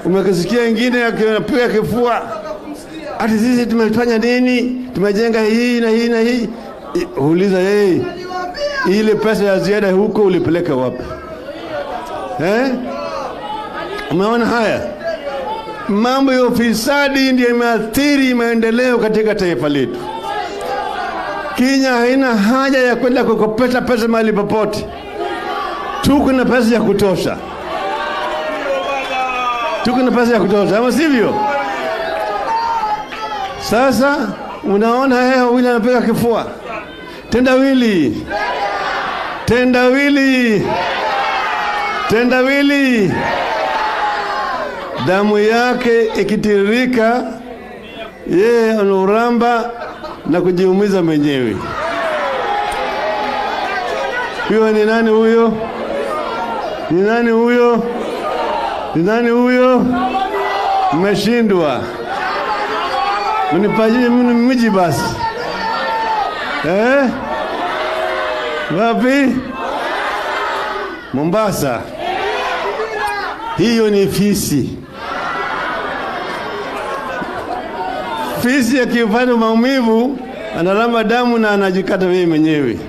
Umekisikia ingine akipiga kifua, ati sisi tumefanya nini? Tumejenga hii na hii na hii. Uuliza yeye, ile pesa ya ziada huko ulipeleka wapi? Umeona haya? Mambo ya ufisadi ndio imeathiri maendeleo katika taifa letu. Kenya haina haja ya kwenda kukopesha pesa mahali popote. Tuko na pesa ya kutosha. Tuko na pesa ya kutosha, ama sivyo? Sasa unaona yeye huyu anapiga kifua. Tendawili. Tendawili. Tendawili. Damu yake ikitiririka, yeye anuramba na kujiumiza mwenyewe. Huyo ni nani huyo? Ni nani huyo? Ni nani huyo? Mmeshindwa. Mnipajie mji basi. Wapi? Mombasa. Hiyo ni fisi. Fisi akipata maumivu analamba damu na anajikata yeye mwenyewe.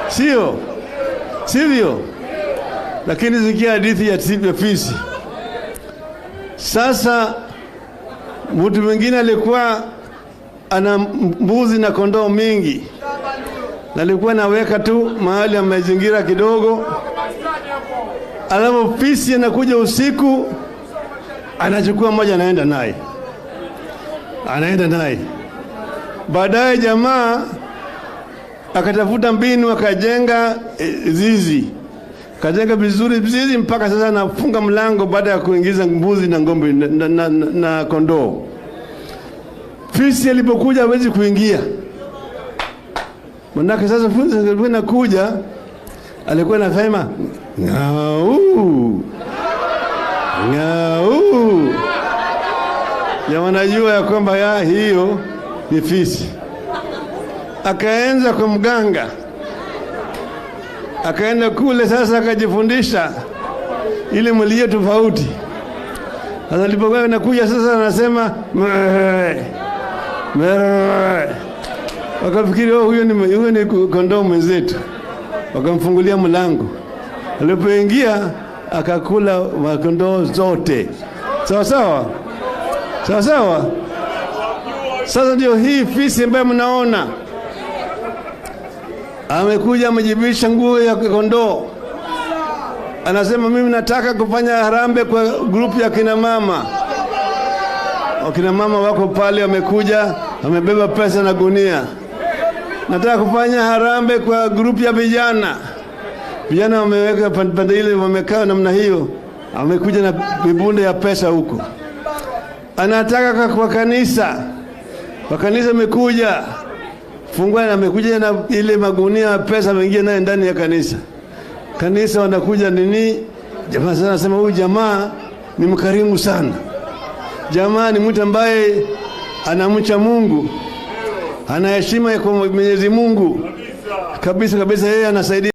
Sio? Sivyo? Lakini zikia hadithi ya fisi. Sasa mtu mwingine alikuwa ana mbuzi na kondoo mingi. Na alikuwa anaweka tu mahali amezingira kidogo. Alafu fisi anakuja usiku, anachukua moja anaenda naye. Anaenda naye. Baadaye jamaa akatafuta mbinu akajenga zizi. Kajenga vizuri zizi mpaka sasa anafunga mlango baada ya kuingiza mbuzi na ng'ombe na kondoo. Fisi alipokuja hawezi kuingia. Manake sasa fisi anakuja alikuwa anasema ngau. Ngau. Ya wanajua ya kwamba hiyo ni fisi. Akaanza kwa mganga. Akaenda kule sasa akajifundisha ile mlio tofauti. Sasa alipokuwa anakuja sasa anasema wakafikiri huyo ni kondoo mwenzetu. Wakamfungulia mlango. Alipoingia akakula kondoo zote. Sawa sawa? Sawa sawa? Sasa ndio hii fisi ambayo mnaona amekuja amejibisha nguo ya kondoo. Anasema mimi nataka kufanya harambee kwa grupu ya kina mama. Wakina mama wako pale wamekuja, wamebeba pesa na gunia. Nataka kufanya harambee kwa grupu ya vijana. Vijana wameweka pande ile wamekaa namna hiyo. Amekuja na vibunda ya pesa huko. Anataka kwa kanisa. Kwa kanisa amekuja. Fungua na amekuja na ile magunia ya pesa mengia naye ndani ya kanisa. Kanisa wanakuja nini? Jamaa sana anasema huyu jamaa ni mkarimu sana. Jamaa ni mtu ambaye anamcha Mungu. Ana heshima kwa Mwenyezi Mungu. Kabisa yeye anasaidia